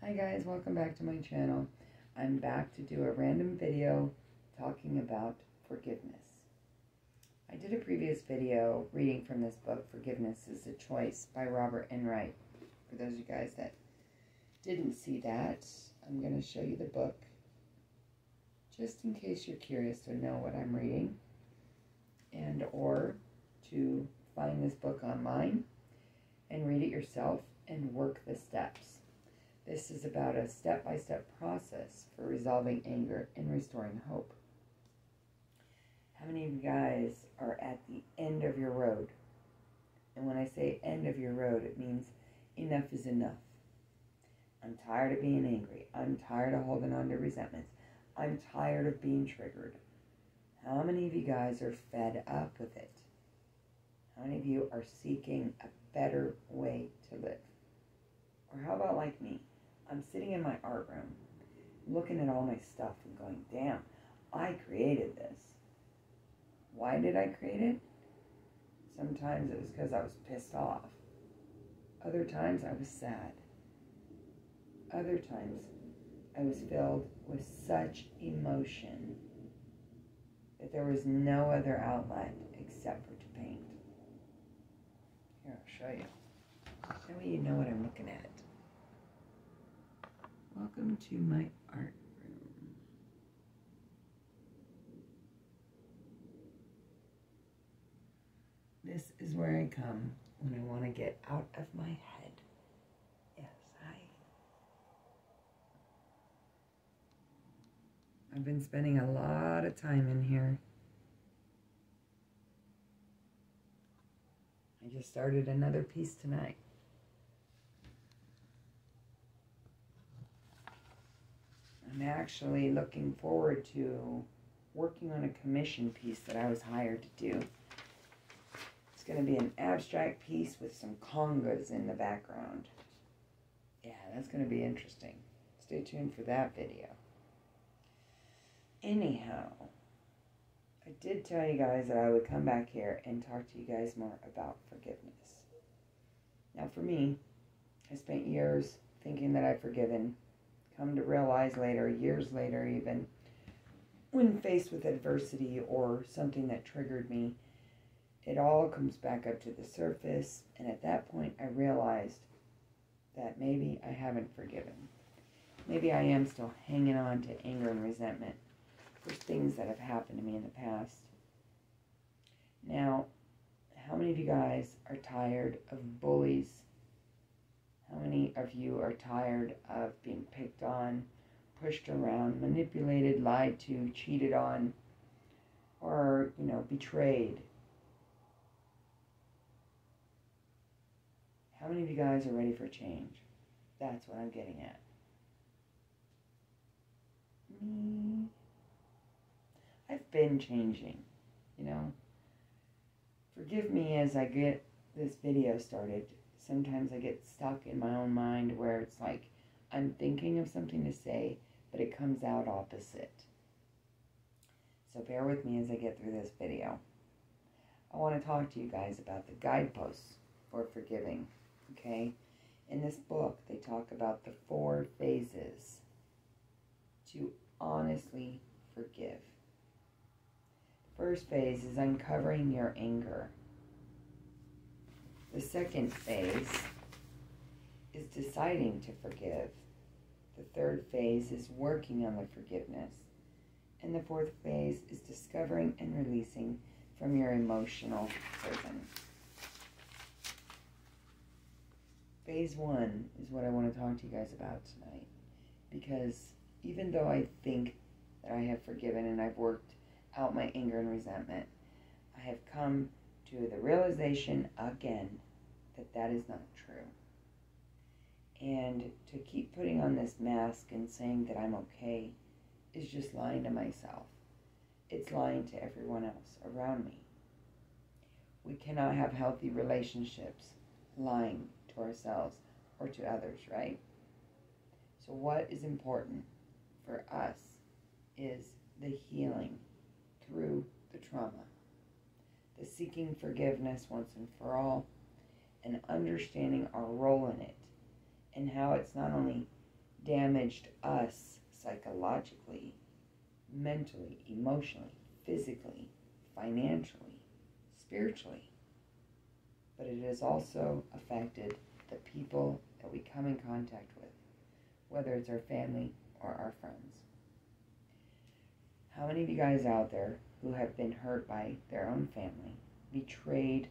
Hi guys, welcome back to my channel. I'm back to do a random video talking about forgiveness. I did a previous video reading from this book, Forgiveness is a Choice by Robert Enright. For those of you guys that didn't see that, I'm going to show you the book just in case you're curious to know what I'm reading and or to find this book online and read it yourself and work the steps. This is about a step-by-step process for resolving anger and restoring hope. How many of you guys are at the end of your road? And when I say end of your road, it means enough is enough. I'm tired of being angry. I'm tired of holding on to resentments. I'm tired of being triggered. How many of you guys are fed up with it? How many of you are seeking a better way to live? Or how about like me? I'm sitting in my art room, looking at all my stuff and going, damn, I created this. Why did I create it? Sometimes it was because I was pissed off. Other times I was sad. Other times I was filled with such emotion that there was no other outlet except for to paint. Here, I'll show you. That way you know what I'm looking at. Welcome to my art room. This is where I come when I want to get out of my head. Yes, I've been spending a lot of time in here. I just started another piece tonight. I'm actually looking forward to working on a commission piece that I was hired to do. It's going to be an abstract piece with some congas in the background. Yeah, that's going to be interesting. Stay tuned for that video. Anyhow, I did tell you guys that I would come back here and talk to you guys more about forgiveness. Now for me, I spent years thinking that I've forgiven. Come to realize later, years later even, when faced with adversity or something that triggered me, it all comes back up to the surface, and at that point I realized that maybe I haven't forgiven. Maybe I am still hanging on to anger and resentment for things that have happened to me in the past. Now, how many of you guys are tired of bullies? How many of you are tired of being picked on, pushed around, manipulated, lied to, cheated on, or, betrayed? How many of you guys are ready for change? That's what I'm getting at. Me. I've been changing, Forgive me as I get this video started. Sometimes I get stuck in my own mind where it's like I'm thinking of something to say, but it comes out opposite. So bear with me as I get through this video. I want to talk to you guys about the guideposts for forgiving, okay? In this book, they talk about the 4 phases to honestly forgive. The first phase is uncovering your anger. The second phase is deciding to forgive. The third phase is working on the forgiveness. And the fourth phase is discovering and releasing from your emotional prison. Phase 1 is what I want to talk to you guys about tonight. Because even though I think that I have forgiven and I've worked out my anger and resentment, I have come to the realization again that that is not true. And to keep putting on this mask and saying that I'm okay is just lying to myself. It's lying to everyone else around me. We cannot have healthy relationships lying to ourselves or to others, right? So what is important for us is the healing through the trauma, the seeking forgiveness once and for all, and understanding our role in it, and how it's not only damaged us psychologically, mentally, emotionally, physically, financially, spiritually. But it has also affected the people that we come in contact with, whether it's our family or our friends. How many of you guys out there who have been hurt by their own family, betrayed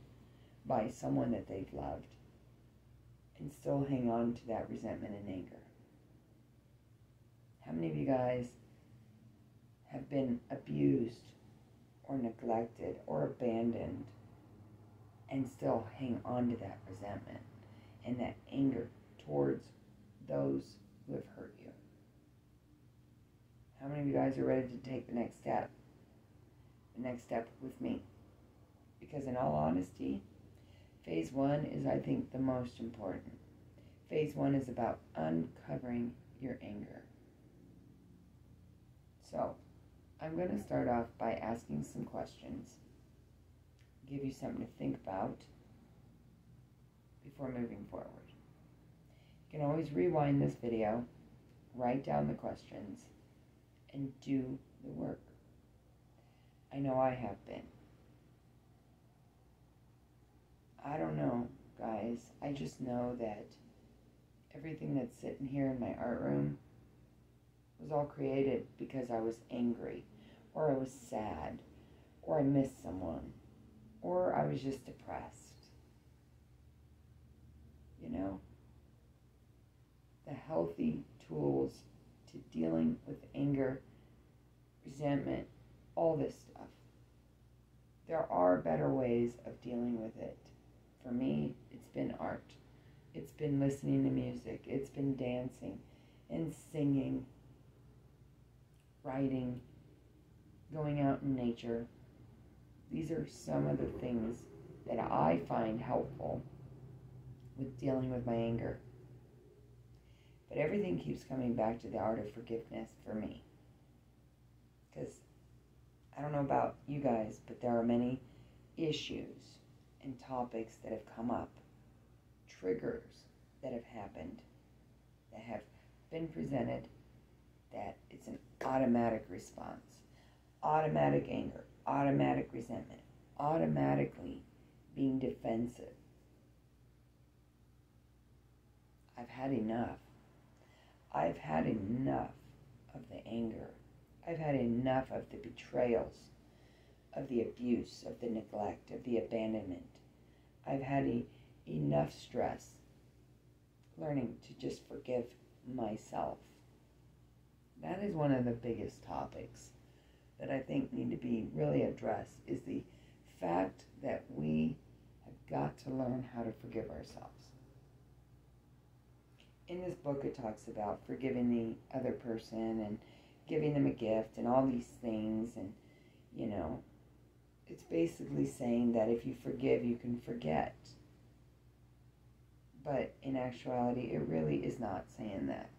by someone that they've loved, and still hang on to that resentment and anger? How many of you guys have been abused or neglected or abandoned and still hang on to that resentment and that anger towards those who have hurt you? How many of you guys are ready to take the next step? The next step with me? Because in all honesty, phase 1 is, I think, the most important. Phase 1 is about uncovering your anger. So, I'm going to start off by asking some questions, give you something to think about before moving forward. You can always rewind this video, write down the questions, and do the work. I know I have been. I don't know, guys. I just know that everything that's sitting here in my art room was all created because I was angry, or I was sad, or I missed someone, or I was just depressed. You know? The healthy tools to dealing with anger, resentment, all this stuff. There are better ways of dealing with it. For me, it's been art. It's been listening to music. It's been dancing and singing, writing, going out in nature. These are some of the things that I find helpful with dealing with my anger. But everything keeps coming back to the art of forgiveness for me. Because I don't know about you guys, but there are many issues and topics that have come up, triggers that have happened, that have been presented, that it's an automatic response, automatic anger, automatic resentment, automatically being defensive. I've had enough. I've had enough of the anger. I've had enough of the betrayals, of the abuse, of the neglect, of the abandonment. I've had enough stress learning to just forgive myself. That is one of the biggest topics that I think need to be really addressed, is the fact that we have got to learn how to forgive ourselves. In this book, it talks about forgiving the other person and giving them a gift and all these things, and you know, it's basically saying that if you forgive, you can forget. But in actuality, it really is not saying that.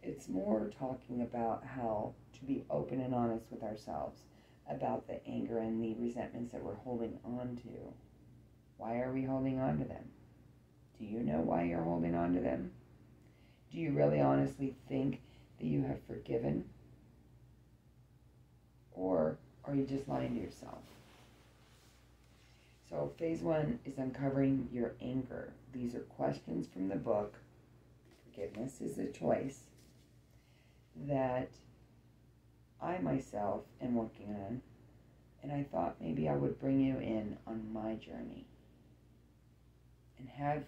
It's more talking about how to be open and honest with ourselves about the anger and the resentments that we're holding on to. Why are we holding on to them? Do you know why you're holding on to them? Do you really honestly think that you have forgiven? Or are you just lying to yourself? So phase 1 is uncovering your anger. These are questions from the book, Forgiveness is a Choice, that I myself am working on. And I thought maybe I would bring you in on my journey and have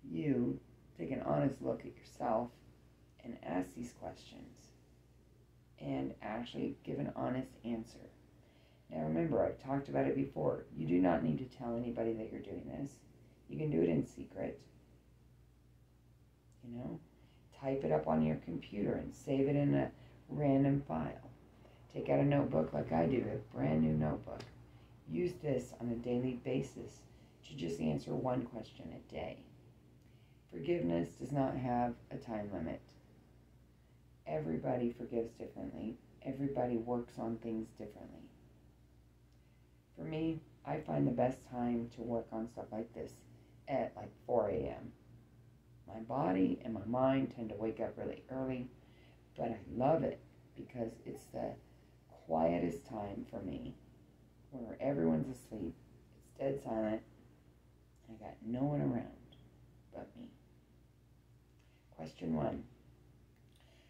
you take an honest look at yourself and ask these questions and actually give an honest answer. Now remember, I've talked about it before. You do not need to tell anybody that you're doing this. You can do it in secret. You know, type it up on your computer and save it in a random file. Take out a notebook like I do, a brand new notebook. Use this on a daily basis to just answer one question a day. Forgiveness does not have a time limit. Everybody forgives differently. Everybody works on things differently. For me, I find the best time to work on stuff like this at like 4 a.m. My body and my mind tend to wake up really early, but I love it because it's the quietest time for me where everyone's asleep. It's dead silent. I got no one around but me. Question 1.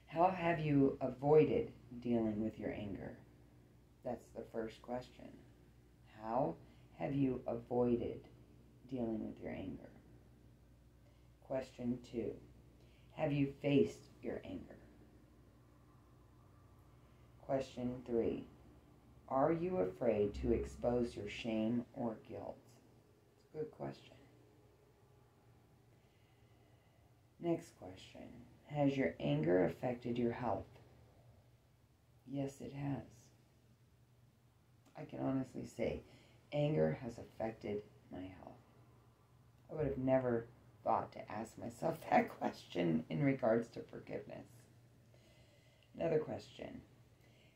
How have you avoided dealing with your anger? That's the first question. How have you avoided dealing with your anger? Question 2. Have you faced your anger? Question 3. Are you afraid to expose your shame or guilt? It's a good question. Next question. Has your anger affected your health? Yes, it has. I can honestly say anger has affected my health. I would have never thought to ask myself that question in regards to forgiveness. Another question.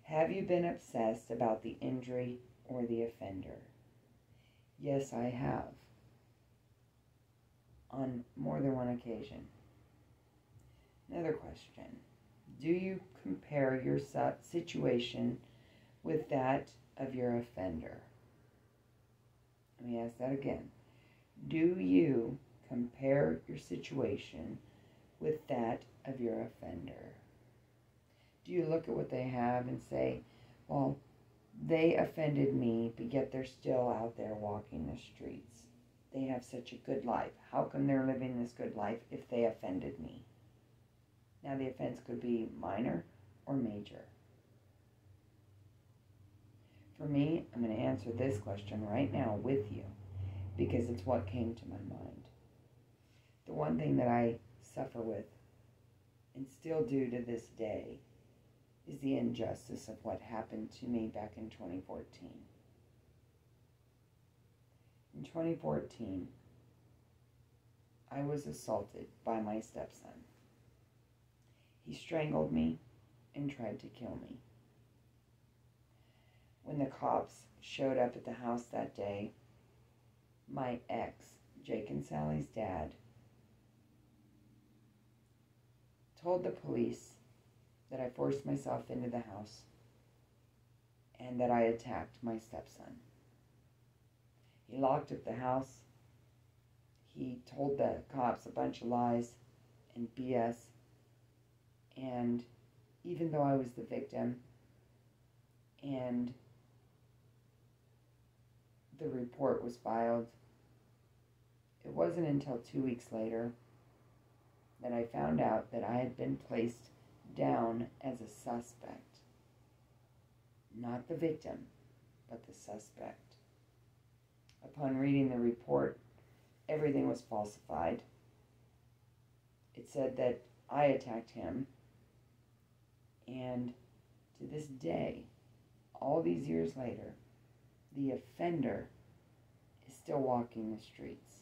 Have you been obsessed about the injury or the offender? Yes, I have. On more than one occasion. Another question. Do you compare your situation with that of your offender? Let me ask that again. Do you compare your situation with that of your offender? Do you look at what they have and say, well, they offended me, but yet they're still out there walking the streets. They have such a good life. How come they're living this good life if they offended me? Now, the offense could be minor or major. For me, I'm going to answer this question right now with you because it's what came to my mind. The one thing that I suffer with and still do to this day is the injustice of what happened to me back in 2014. In 2014, I was assaulted by my stepson. He strangled me and tried to kill me. When the cops showed up at the house that day, my ex, Jake and Sally's dad, told the police that I forced myself into the house and that I attacked my stepson. He locked up the house. He told the cops a bunch of lies and BS. And even though I was the victim and the report was filed, it wasn't until 2 weeks later that I found out that I had been placed down as a suspect. Not the victim, but the suspect. Upon reading the report, everything was falsified. It said that I attacked him. And to this day, all these years later, the offender is still walking the streets.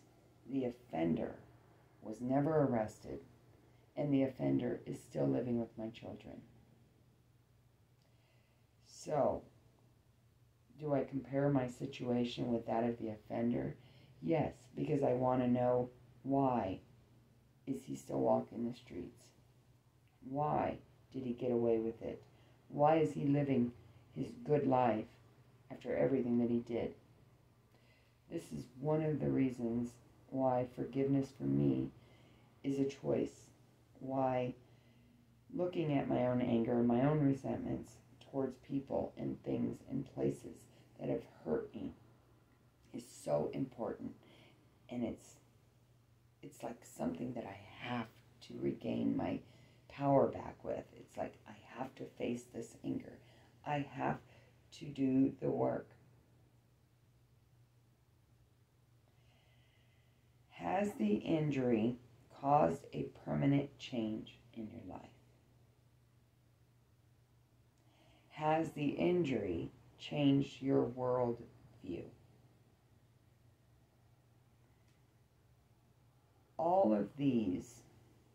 The offender was never arrested, and the offender is still living with my children. So, do I compare my situation with that of the offender? Yes, because I want to know why is he still walking the streets? Why did he get away with it? Why is he living his good life after everything that he did? This is one of the reasons why forgiveness for me is a choice. Why looking at my own anger and my own resentments towards people and things and places that have hurt me is so important. And it's like something that I have to regain my power back with. It's like I have to face this anger. I have to do the work. Has the injury caused a permanent change in your life? Has the injury changed your world view? All of these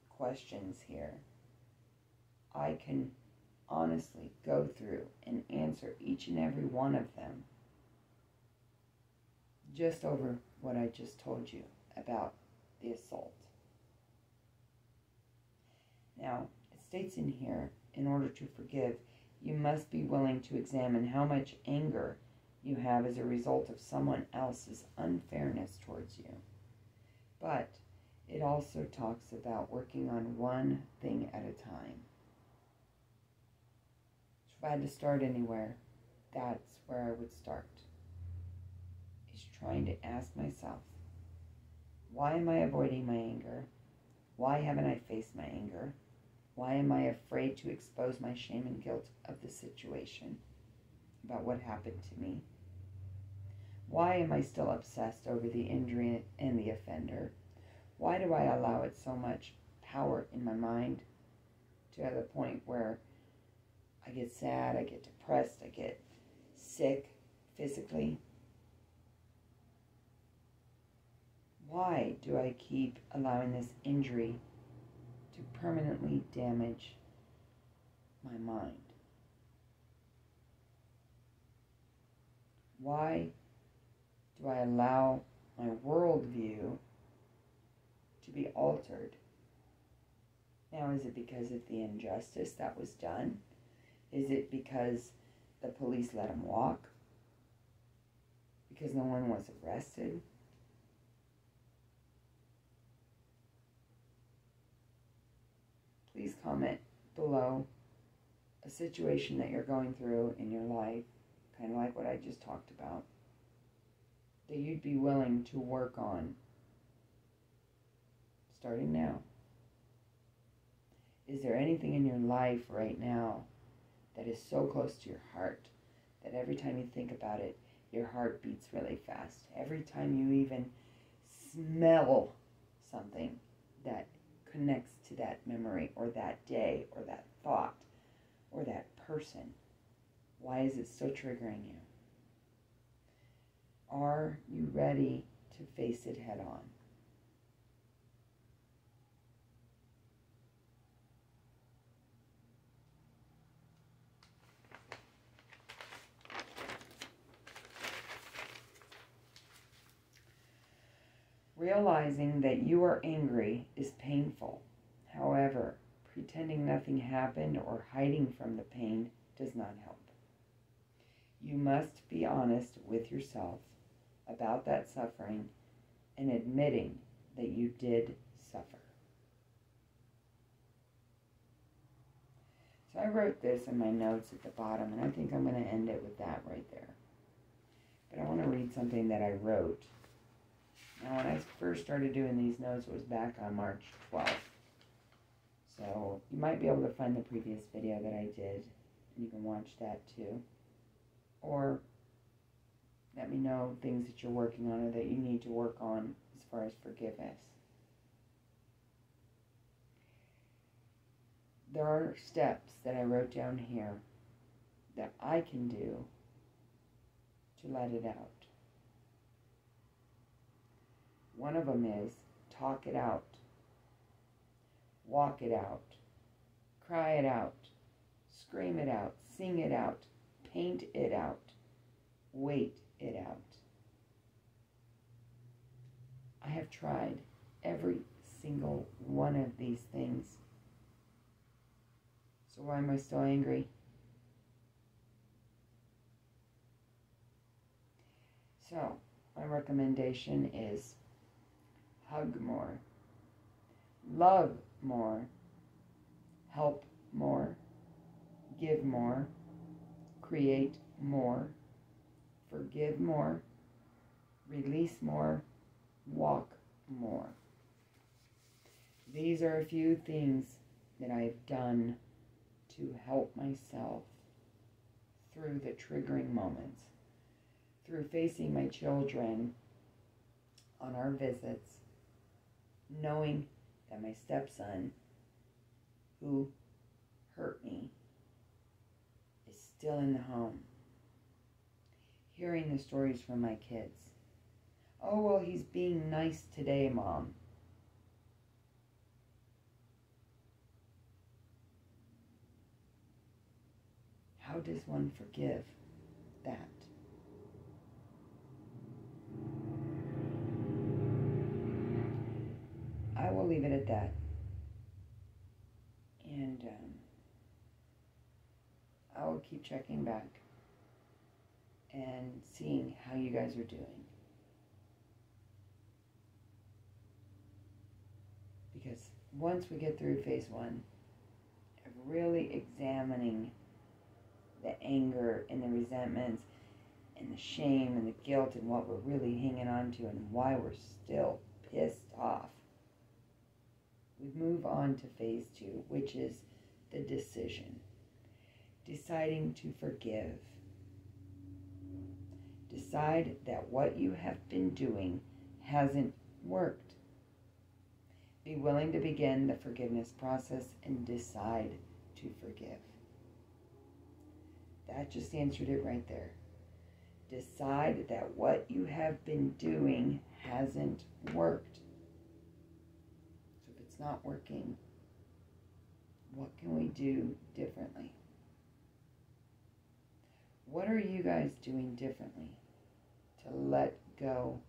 questions here, I can honestly go through and answer each and every one of them just over what I just told you about the assault. Now, it states in here, in order to forgive, you must be willing to examine how much anger you have as a result of someone else's unfairness towards you. But it also talks about working on one thing at a time. So if I had to start anywhere, that's where I would start. Is trying to ask myself, why am I avoiding my anger? Why haven't I faced my anger? Why am I afraid to expose my shame and guilt of the situation, about what happened to me? Why am I still obsessed over the injury and the offender? Why do I allow it so much power in my mind to the point where I get sad, I get depressed, I get sick physically? Why do I keep allowing this injury to permanently damage my mind? Why do I allow my worldview to be altered? Now, is it because of the injustice that was done? Is it because the police let him walk? Because no one was arrested? Please comment below a situation that you're going through in your life, kind of like what I just talked about, that you'd be willing to work on starting now. Is there anything in your life right now that is so close to your heart that every time you think about it, your heart beats really fast? Every time you even smell something that connects to that memory or that day or that thought or that person, why is it still triggering you? Are you ready to face it head on? Realizing that you are angry is painful. However, pretending nothing happened or hiding from the pain does not help. You must be honest with yourself about that suffering and admitting that you did suffer. So I wrote this in my notes at the bottom, and I think I'm going to end it with that right there. But I want to read something that I wrote. Now, when I first started doing these notes, it was back on March 12th. So you might be able to find the previous video that I did, and you can watch that too. Or let me know things that you're working on or that you need to work on as far as forgiveness. There are steps that I wrote down here that I can do to let it out. One of them is talk it out, walk it out, cry it out, scream it out, sing it out, paint it out, wait it out. I have tried every single one of these things. So why am I still angry? So my recommendation is hug more, love more, help more, give more, create more, forgive more, release more, walk more. These are a few things that I've done to help myself through the triggering moments, through facing my children on our visits, knowing that my stepson, who hurt me, is still in the home. Hearing the stories from my kids. Oh, well, he's being nice today, Mom. How does one forgive that? I will leave it at that. And I will keep checking back and seeing how you guys are doing. Because once we get through phase 1 of really examining the anger and the resentments and the shame and the guilt and what we're really hanging on to and why we're still pissed off, we move on to phase 2, which is the decision. Deciding to forgive. Decide that what you have been doing hasn't worked. Be willing to begin the forgiveness process and decide to forgive. That just answered it right there. Decide that what you have been doing hasn't worked. So if it's not working, what can we do differently? What are you guys doing differently to let go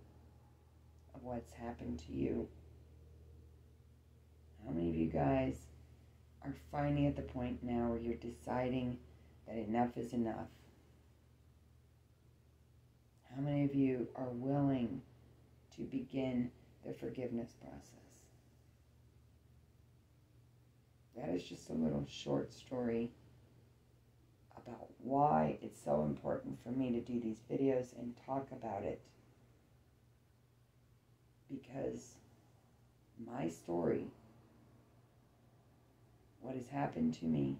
of what's happened to you? How many of you guys are finally at the point now where you're deciding that enough is enough? How many of you are willing to begin the forgiveness process? That is just a little short story about why it's so important for me to do these videos and talk about it. Because my story, what has happened to me,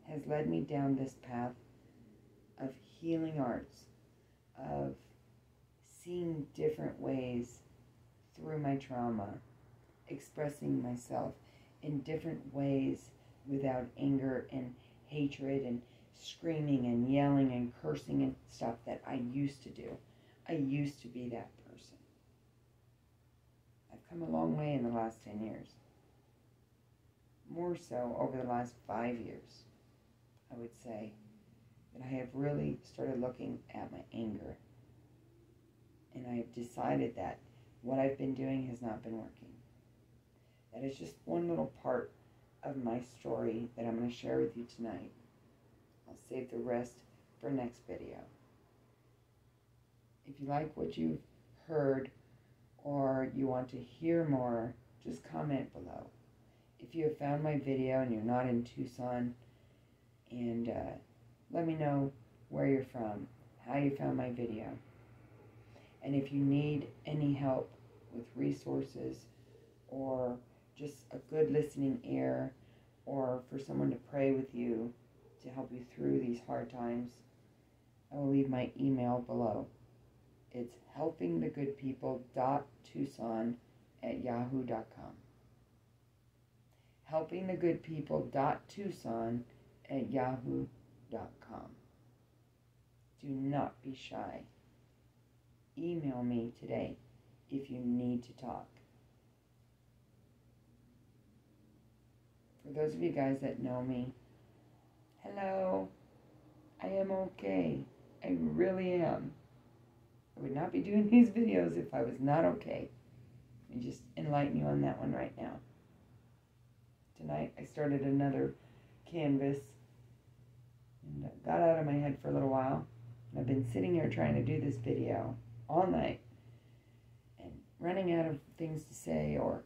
has led me down this path of healing arts, of seeing different ways through my trauma, expressing myself in different ways without anger and hatred and screaming and yelling and cursing and stuff that I used to do. I used to be that person. I've come a long way in the last 10 years. More so over the last 5 years, I would say, that I have really started looking at my anger. And I have decided that what I've been doing has not been working. That is just one little part of my story that I'm going to share with you tonight. I'll save the rest for next video. If you like what you've heard or you want to hear more, just comment below. If you have found my video and you're not in Tucson, and let me know where you're from, how you found my video. And if you need any help with resources or just a good listening ear, or for someone to pray with you to help you through these hard times, I will leave my email below. It's helpingthegoodpeople.tucson@yahoo.com. helpingthegoodpeople.tucson@yahoo.com. Do not be shy. Email me today if you need to talk. For those of you guys that know me, hello, I am okay. I really am. I would not be doing these videos if I was not okay. Let me just enlighten you on that one right now. Tonight I started another canvas and got out of my head for a little while. And I've been sitting here trying to do this video all night and running out of things to say or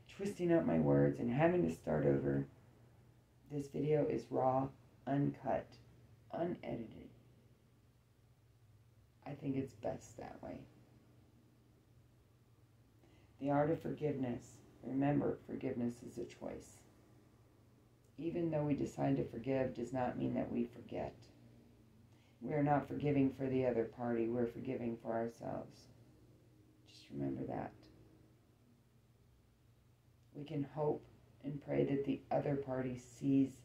twisting up my words and having to start over. This video is raw, uncut, unedited. I think it's best that way. The art of forgiveness. Remember, forgiveness is a choice. Even though we decide to forgive does not mean that we forget. We are not forgiving for the other party. We're forgiving for ourselves. Just remember that. We can hope and pray that the other party sees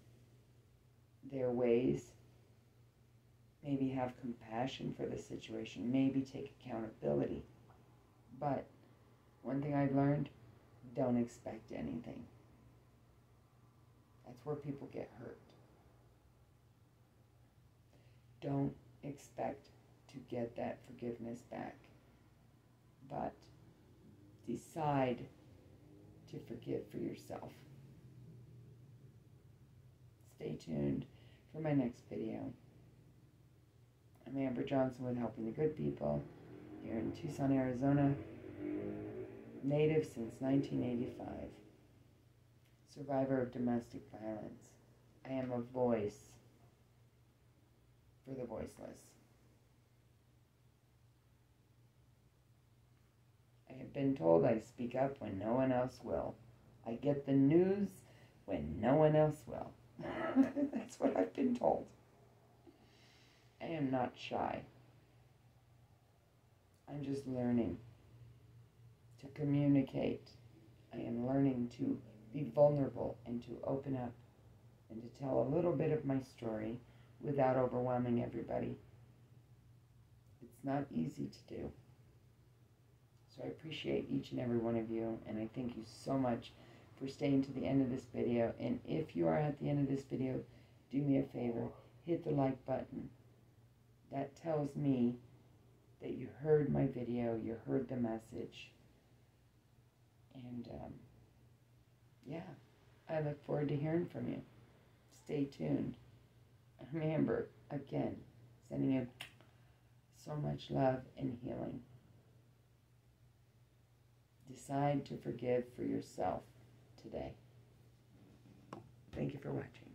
their ways, maybe have compassion for the situation, maybe take accountability. But one thing I've learned, don't expect anything. That's where people get hurt. Don't expect to get that forgiveness back, but decide to forgive for yourself. tuned for my next video. I'm Amber Johnson with Helping the Good People here in Tucson, Arizona. Native since 1985. Survivor of domestic violence. I am a voice for the voiceless. I have been told I speak up when no one else will. I get the news when no one else will. That's what I've been told. I am not shy. I'm just learning to communicate. I am learning to be vulnerable and to open up and to tell a little bit of my story without overwhelming everybody. It's not easy to do. So I appreciate each and every one of you, and I thank you so much for staying to the end of this video. And if you are at the end of this video, do me a favor, hit the like button. That tells me that you heard my video, you heard the message. And yeah, I look forward to hearing from you. Stay tuned. I'm Amber, again, sending you so much love and healing. Decide to forgive for yourself today. Thank you for watching.